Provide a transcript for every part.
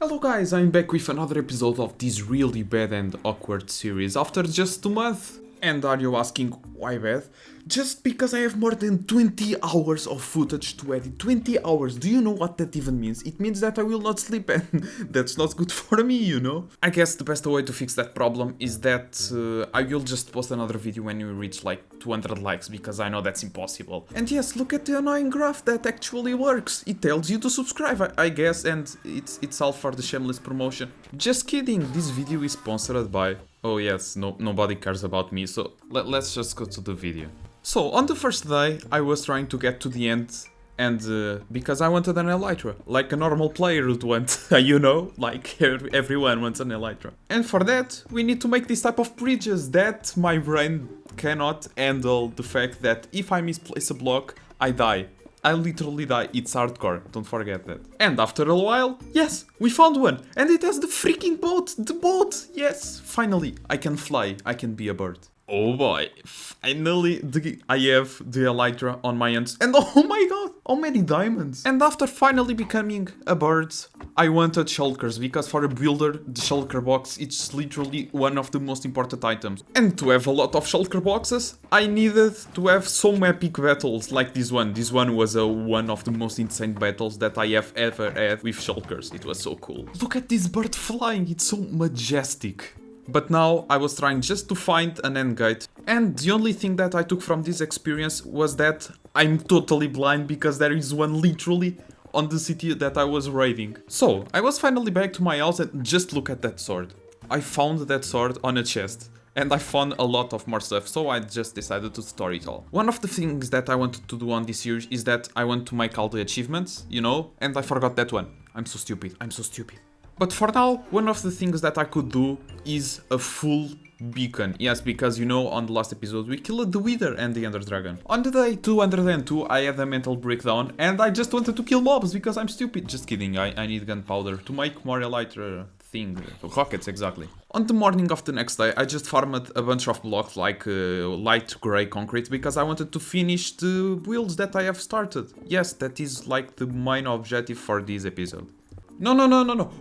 Hello guys, I'm back with another episode of this really bad and awkward series after just 2 months. And are you asking why bad? Just because I have more than 20 hours of footage to edit. 20 hours, do you know what that even means? It means that I will not sleep and that's not good for me, you know? I guess the best way to fix that problem is that I will just post another video when we reach like 200 likes, because I know that's impossible. And yes, look at the annoying graph that actually works. It tells you to subscribe, I guess, and it's all for the shameless promotion. Just kidding, this video is sponsored by... Oh yes, nobody cares about me, so let's just go to the video. So, on the first day, I was trying to get to the end, and because I wanted an elytra, like a normal player would want, you know, like everyone wants an elytra. And for that, we need to make this type of bridges that my brain cannot handle the fact that if I misplace a block, I die. I literally die, it's hardcore, don't forget that. And after a while, yes, we found one, and it has the freaking boat, the boat, yes, finally, I can fly, I can be a bird. Oh boy, finally I have the elytra on my hands, and oh my god, how many diamonds. And after finally becoming a bird, I wanted shulkers, because for a builder, the shulker box is literally one of the most important items. And to have a lot of shulker boxes, I needed to have some epic battles like this one. This one was one of the most insane battles that I have ever had with shulkers. It was so cool. Look at this bird flying, it's so majestic. But now I was trying just to find an end gate, and the only thing that I took from this experience was that I'm totally blind, because there is one literally on the city that I was raiding. So I was finally back to my house, and just look at that sword. I found that sword on a chest, and I found a lot of more stuff, so I just decided to store it all. One of the things that I wanted to do on this series is that I want to make all the achievements, you know, and I forgot that one. I'm so stupid, I'm so stupid. But for now, one of the things that I could do is a full beacon. Yes, because you know, on the last episode we killed the Wither and the Ender Dragon. On the day 202 I had a mental breakdown and I just wanted to kill mobs because I'm stupid. Just kidding, I need gunpowder to make more elytra thing. Rockets, exactly. On the morning of the next day I just farmed a bunch of blocks like light grey concrete because I wanted to finish the builds that I have started. Yes, that is like the main objective for this episode. No.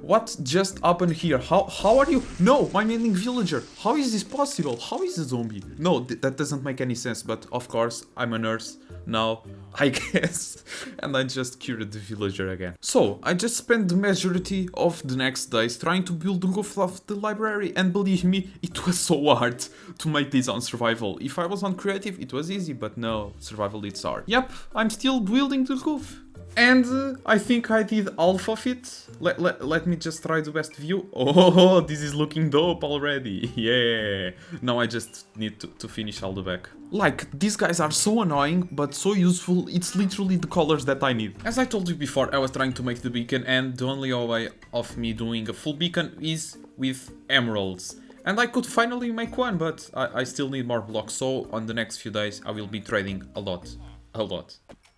What just happened here? How are you? No, my main villager. How is this possible? How is a zombie? No, that doesn't make any sense, but of course, I'm a nurse now, I guess. And I just cured the villager again. So, I just spent the majority of the next days trying to build the roof of the library, and believe me, it was so hard to make this on survival. If I was on creative, it was easy, but no, survival it's hard. Yep, I'm still building the roof. And I think I did half of it. Let me just try the best view. Oh, this is looking dope already. Yeah. Now I just need to finish all the back. Like, these guys are so annoying, but so useful. It's literally the colors that I need. As I told you before, I was trying to make the beacon, and the only way of me doing a full beacon is with emeralds. And I could finally make one, but I still need more blocks. So on the next few days, I will be trading a lot.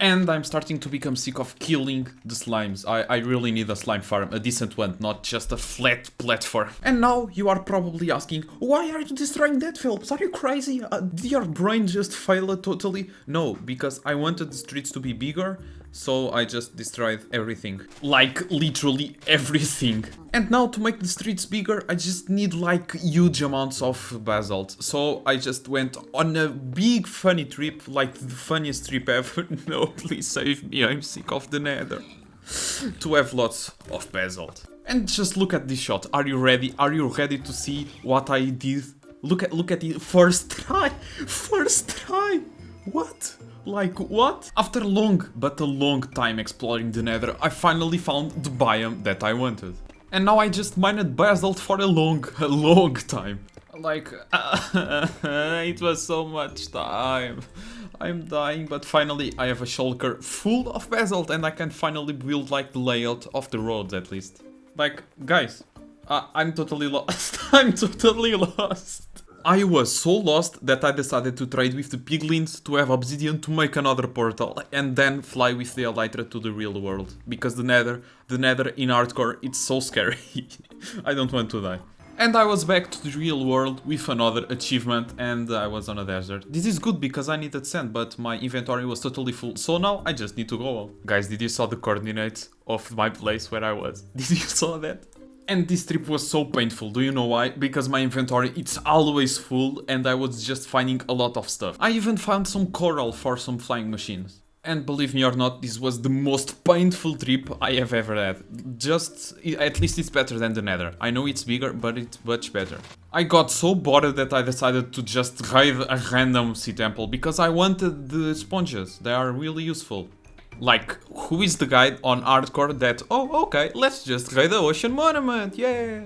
And I'm starting to become sick of killing the slimes. I really need a slime farm, a decent one, not just a flat platform. And now you are probably asking, why are you destroying that, Phelps? Are you crazy? Did your brain just fail totally? No, because I wanted the streets to be bigger, so I just destroyed everything. Like, literally everything. And now to make the streets bigger, I just need like huge amounts of basalt. So I just went on a big funny trip, like the funniest trip ever. No, please save me, I'm sick of the Nether. To have lots of basalt. And just look at this shot. Are you ready? Are you ready to see what I did? Look at it. First try. What? Like, what? After a long time exploring the Nether, I finally found the biome that I wanted. And now I just mined basalt for a long time. Like, it was so much time. I'm dying, but finally I have a shulker full of basalt and I can finally build like the layout of the roads at least. Like, guys, I'm totally lost. I was so lost that I decided to trade with the piglins to have obsidian to make another portal and then fly with the elytra to the real world. Because the nether in hardcore, it's so scary. I don't want to die. And I was back to the real world with another achievement and I was on a desert. This is good because I needed sand, but my inventory was totally full, so now I just need to go home. Guys, did you saw the coordinates of my place where I was? Did you saw that? And this trip was so painful, do you know why? Because my inventory, it's always full and I was just finding a lot of stuff. I even found some coral for some flying machines. And believe me or not, this was the most painful trip I have ever had. At least it's better than the Nether. I know it's bigger, but it's much better. I got so bored that I decided to just raid a random sea temple because I wanted the sponges. They are really useful. Like, who is the guy on hardcore that, oh, okay, let's just raid the ocean monument, yeah.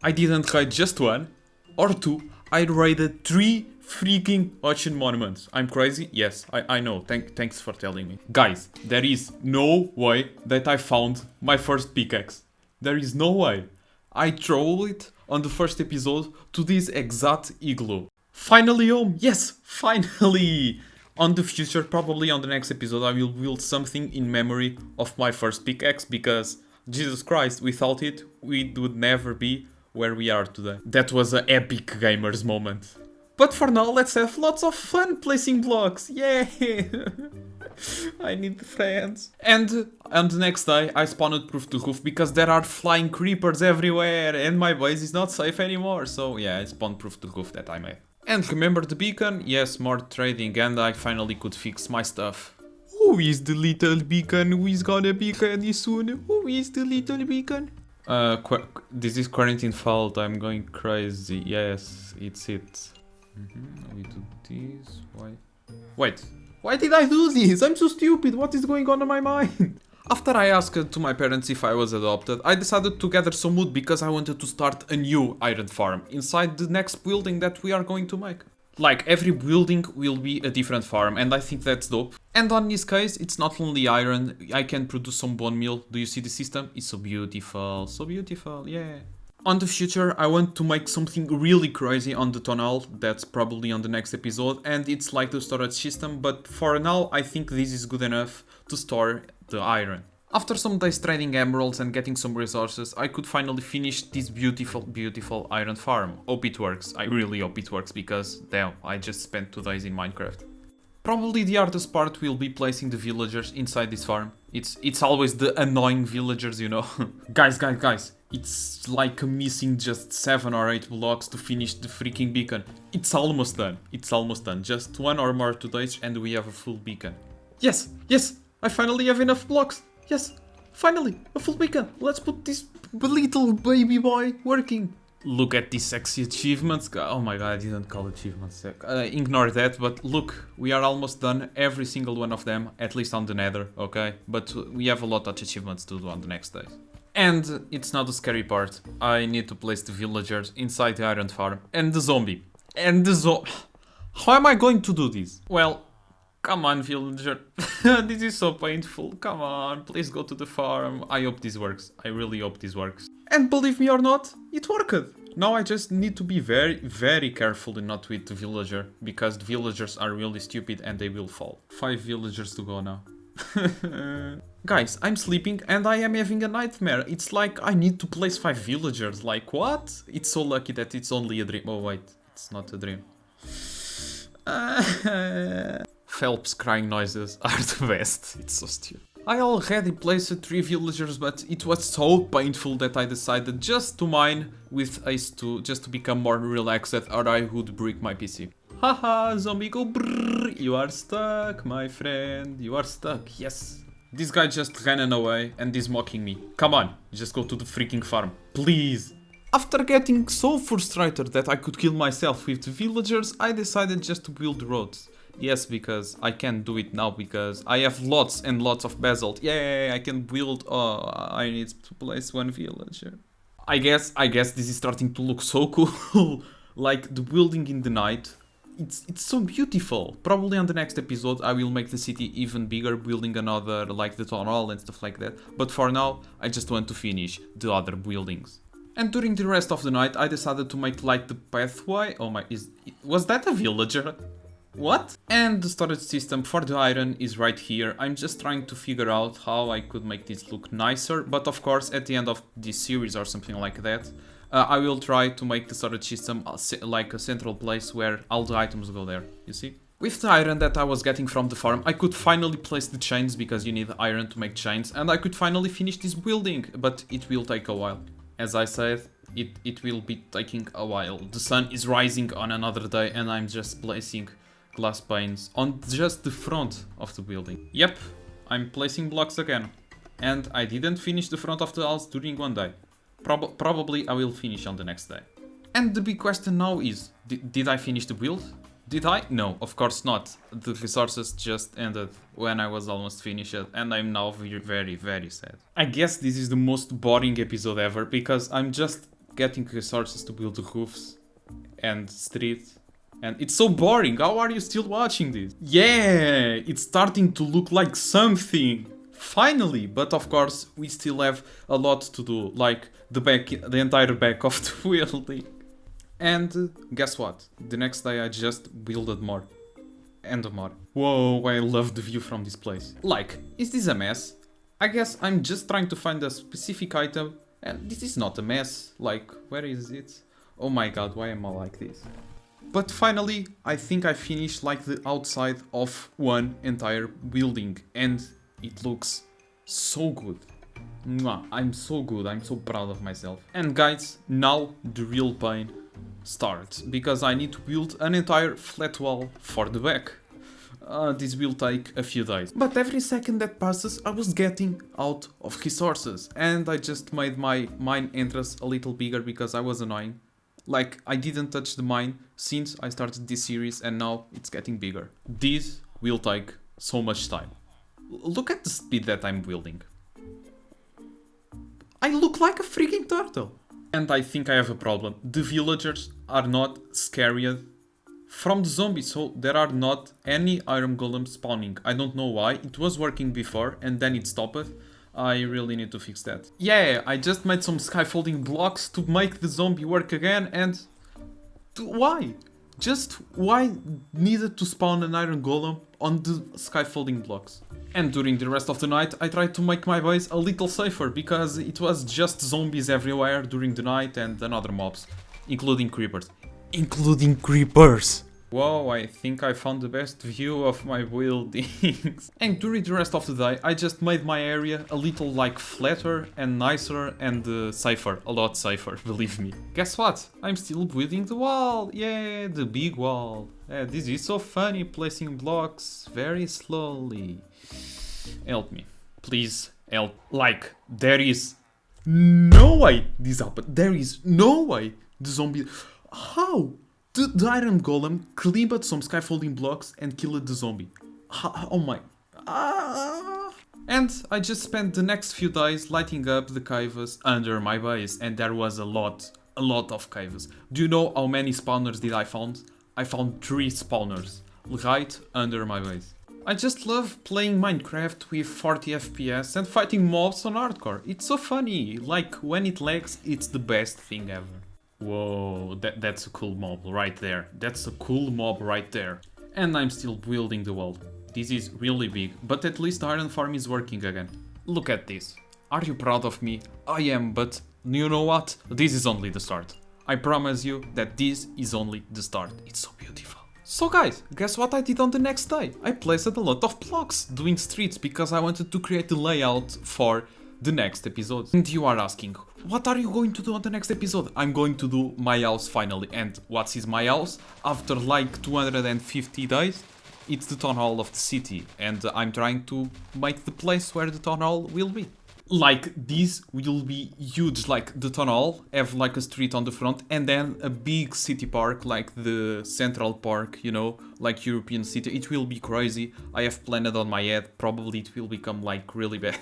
I didn't raid just one or two, I raided 3 freaking ocean monuments. I'm crazy? Yes, I know. Thanks for telling me. Guys, there is no way that I found my first pickaxe. There is no way. I threw it on the first episode to this exact igloo. Finally home! Yes, finally! On the future, probably on the next episode, I will build something in memory of my first pickaxe because, Jesus Christ, without it, we would never be where we are today. That was an epic gamers moment. But for now, let's have lots of fun placing blocks. Yeah! I need friends. And on the next day, I spawned proof the roof because there are flying creepers everywhere and my base is not safe anymore. So yeah, I spawned proof the roof that I made. And remember the beacon? Yes, more trading and I finally could fix my stuff. Who is the little beacon? Who is gonna be ready soon? Who is the little beacon? This is quarantine fault. I'm going crazy. Yes, it's it. We do this. Why did I do this? I'm so stupid. What is going on in my mind? After I asked to my parents if I was adopted, I decided to gather some wood because I wanted to start a new iron farm inside the next building that we are going to make. Like, every building will be a different farm and I think that's dope. And on this case, it's not only iron, I can produce some bone meal. Do you see the system? It's so beautiful, yeah. On the future, I want to make something really crazy on the tunnel, that's probably on the next episode, and it's like the storage system, but for now I think this is good enough to store the iron. After some days trading emeralds and getting some resources, I could finally finish this beautiful iron farm. Hope it works, I really hope it works because, damn, I just spent 2 days in Minecraft. Probably the hardest part will be placing the villagers inside this farm. It's always the annoying villagers, you know. Guys. It's like missing just 7 or 8 blocks to finish the freaking beacon. It's almost done. Just 1 or more 2 days and we have a full beacon. Yes, I finally have enough blocks. Yes, finally, a full beacon. Let's put this little baby boy working. Look at these sexy achievements. Oh my god, I didn't call achievements. Ignore that, but look, we are almost done. Every single one of them, at least on the Nether, okay? But we have a lot of achievements to do on the next days. And it's not the scary part. I need to place the villagers inside the iron farm. And the zombie. How am I going to do this? Well, come on, villager. This is so painful. Come on, please go to the farm. I hope this works. I really hope this works. And believe me or not, it worked. Now I just need to be very careful and not with the villager. Because the villagers are really stupid and they will fall. 5 villagers to go now. Guys, I'm sleeping and I am having a nightmare. It's like I need to place 5 villagers. Like, what? It's so lucky that it's only a dream. Oh, wait. It's not a dream. Phelps crying noises are the best. It's so stupid. I already placed 3 villagers, but it was so painful that I decided just to mine with Ace 2, just to become more relaxed, or I would break my PC. Haha, zombie go brrrr. You are stuck, my friend. You are stuck, yes. This guy just ran away and is mocking me. Come on, just go to the freaking farm, please. After getting so frustrated that I could kill myself with the villagers, I decided just to build roads. Yes, because I can't do it now because I have lots and lots of basalt. Yay, I can build. Oh, I need to place 1 villager. I guess this is starting to look so cool. Like the building in the night. It's so beautiful. Probably on the next episode I will make the city even bigger, building another like the town hall and stuff like that. But for now, I just want to finish the other buildings. And during the rest of the night, I decided to make like the pathway. Oh my, was that a villager? What? And the storage system for the iron is right here. I'm just trying to figure out how I could make this look nicer. But of course, at the end of this series or something like that, I will try to make the storage system like a central place where all the items go there, you see? With the iron that I was getting from the farm, I could finally place the chains because you need iron to make chains, and I could finally finish this building, but it will take a while. As I said, it will be taking a while. The sun is rising on another day and I'm just placing glass panes on just the front of the building. Yep, I'm placing blocks again. And I didn't finish the front of the house during one day. Probably I will finish on the next day. And the big question now is, did I finish the build? Did I? No, of course not. The resources just ended when I was almost finished and I'm now very, very sad. I guess this is the most boring episode ever because I'm just getting resources to build the roofs and streets. And it's so boring. How are you still watching this? Yeah, it's starting to look like something. Finally, but of course we still have a lot to do, like the entire back of the building. And guess what? The next day I just builded more. And more. Whoa, I love the view from this place. Like, is this a mess? I guess I'm just trying to find a specific item. And this is not a mess. Like, where is it? Oh my god, why am I like this? But finally, I think I finished like the outside of one entire building. And it looks so good. Mwah, I'm so good, I'm so proud of myself. And guys, now the real pain starts, because I need to build an entire flat wall for the back. This will take a few days. But every second that passes, I was getting out of resources. And I just made my mine entrance a little bigger because I was annoying. Like, I didn't touch the mine since I started this series and now it's getting bigger. This will take so much time. Look at the speed that I'm building. I look like a freaking turtle. And I think I have a problem. The villagers are not scared from the zombies, so there are not any iron golems spawning. I don't know why. It was working before and then it stopped. I really need to fix that. Yeah, I just made some scaffolding blocks to make the zombie work again and... why? Just why needed to spawn an iron golem on the scaffolding blocks? And during the rest of the night I tried to make my base a little safer because it was just zombies everywhere during the night and other mobs, including creepers. Including creepers! Whoa, I think I found the best view of my buildings. And during the rest of the day I just made my area a little like flatter and nicer and safer, a lot safer, believe me. Guess what? I'm still building the wall, yeah, the big wall. Yeah, this is so funny, placing blocks very slowly. Help me, please help. Like, there is no way this happened, there is no way the zombie... How? The iron golem climbed some scaffolding blocks and killed the zombie. Oh my... And I just spent the next few days lighting up the caves under my base, and there was a lot of caves. Do you know how many spawners did I found? I found 3 spawners right under my base. I just love playing Minecraft with 40 FPS and fighting mobs on hardcore. It's so funny, like when it lags, it's the best thing ever. Whoa, that's a cool mob right there. That's a cool mob right there. And I'm still building the wall. This is really big, but at least the iron farm is working again. Look at this. Are you proud of me? I am, but you know what? This is only the start. I promise you that this is only the start. It's so beautiful. So guys, guess what I did on the next day? I placed a lot of blocks doing streets because I wanted to create the layout for the next episode. And you are asking, what are you going to do on the next episode? I'm going to do my house finally. And what is my house? After like 250 days, it's the town hall of the city. And I'm trying to make the place where the town hall will be. Like, this will be huge, like the town hall, have like a street on the front and then a big city park, like the Central Park, you know, like European city. It will be crazy. I have planned on my head, probably it will become like really bad.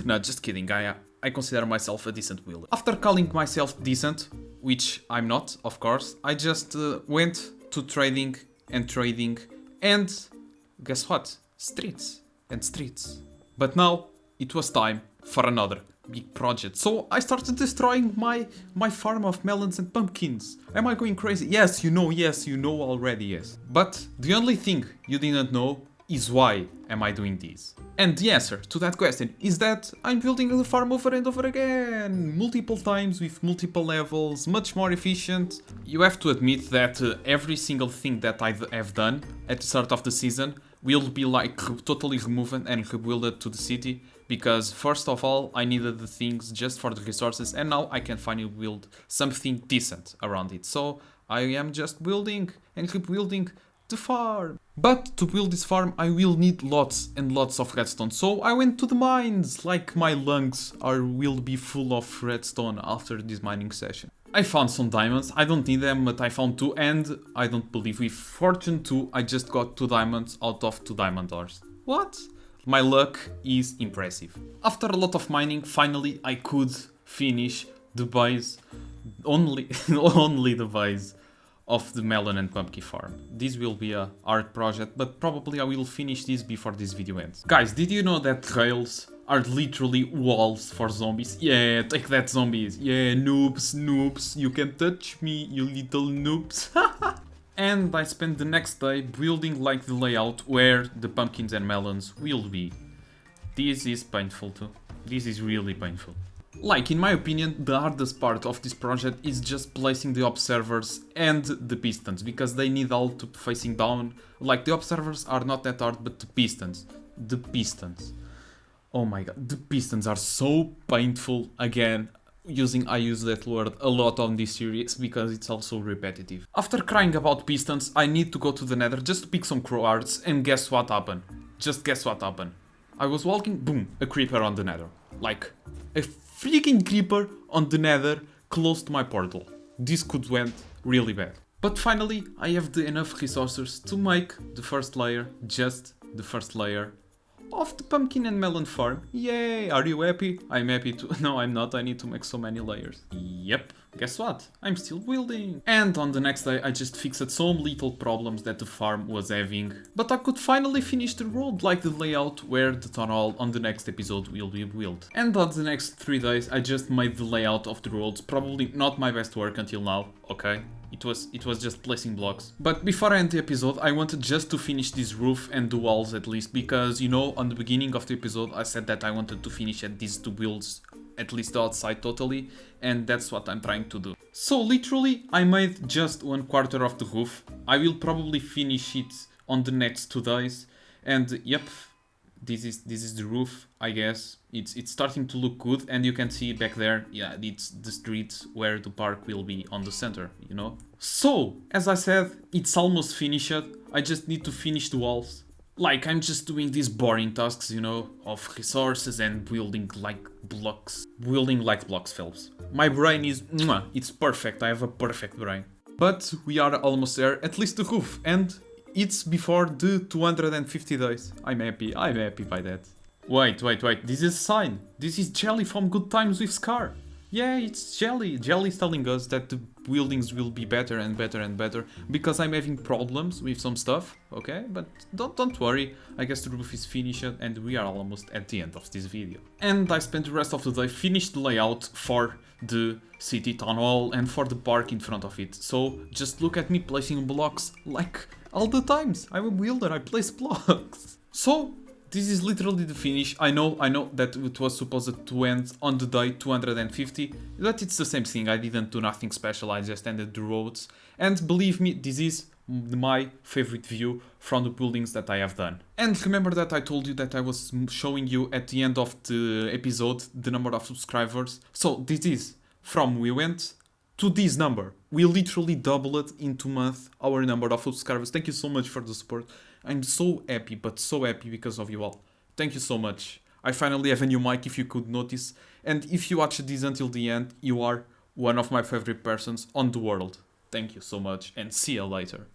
No, just kidding, I consider myself a decent builder. After calling myself decent, which I'm not, of course, I just went to trading, and guess what? Streets and streets. But now it was time for another big project. So I started destroying my farm of melons and pumpkins. Am I going crazy? Yes, you know already, yes. But the only thing you didn't know is why am I doing this? And the answer to that question is that I'm building the farm over and over again, multiple times with multiple levels, much more efficient. You have to admit that every single thing that I have done at the start of the season will be like totally removed and rebuilt to the city, because first of all I needed the things just for the resources, and now I can finally build something decent around it. So I am just building and keep building the farm. But to build this farm I will need lots and lots of redstone, so I went to the mines. Like my lungs will be full of redstone after this mining session. I found some diamonds. I don't need them, but I found 2, and I don't believe with fortune 2 I just got 2 diamonds out of 2 diamond ores. What? My luck is impressive. After a lot of mining, finally I could finish the base, only the base of the melon and pumpkin farm. This will be a hard project, but probably I will finish this before this video ends. Guys, did you know that rails are literally walls for zombies? Yeah, take that, zombies. Yeah, noobs, you can touch me, you little noobs. And I spent the next day building like the layout where the pumpkins and melons will be. This is painful too. This is really painful. Like, in my opinion, the hardest part of this project is just placing the observers and the pistons, because they need all to facing down. Like, the observers are not that hard, but the pistons. Oh my god, the pistons are so painful. Again, I use that word a lot on this series because it's also repetitive. After crying about pistons, I need to go to the nether just to pick some quartz, and guess what happened? Just guess what happened. I was walking, boom, a creeper on the nether. Like, a freaking creeper on the nether close to my portal. This could went really bad. But finally, I have enough resources to make the first layer, just the first layer of the pumpkin and melon farm. Yay! Are you happy? I'm happy too. No, I'm not. I need to make so many layers. Yep. Guess what? I'm still building. And on the next day, I just fixed some little problems that the farm was having. But I could finally finish the road, like the layout where the town hall on the next episode will be built. And on the next 3 days, I just made the layout of the roads. Probably not my best work until now, okay? It was just placing blocks. But before I end the episode, I wanted just to finish this roof and the walls at least, because, you know, on the beginning of the episode I said that I wanted to finish at these 2 builds, at least the outside totally, and that's what I'm trying to do. So literally I made just 1/4 of the roof. I will probably finish it on the next 2 days, and yep, this is the roof, I guess. It's starting to look good, and you can see back there, yeah, it's the street where the park will be on the center, you know? So, as I said, it's almost finished. I just need to finish the walls. Like, I'm just doing these boring tasks, you know, of resources and building like blocks. Building like blocks, Phelps. My brain is, it's perfect, I have a perfect brain. But we are almost there, at least the roof, and it's before the 250 days. I'm happy by that. Wait, this is a sign. This is Jelly from Good Times with Scar. Yeah, it's Jelly. Jelly's telling us that the buildings will be better and better and better, because I'm having problems with some stuff, okay? But don't worry, I guess the roof is finished and we are almost at the end of this video. And I spent the rest of the day finished the layout for the city town hall and for the park in front of it. So just look at me placing blocks like all the times. I'm a builder, I place blocks. So this is literally the finish. I know that it was supposed to end on the day 250, but it's the same thing. I didn't do nothing special, I just ended the roads. And believe me, this is my favorite view from the buildings that I have done. And remember that I told you that I was showing you at the end of the episode the number of subscribers. So this is from we went to this number. We literally doubled in 2 months our number of subscribers. Thank you so much for the support. I'm so happy, but so happy because of you all. Thank you so much. I finally have a new mic, if you could notice. And if you watched this until the end, you are one of my favorite persons on the world. Thank you so much, and see you later.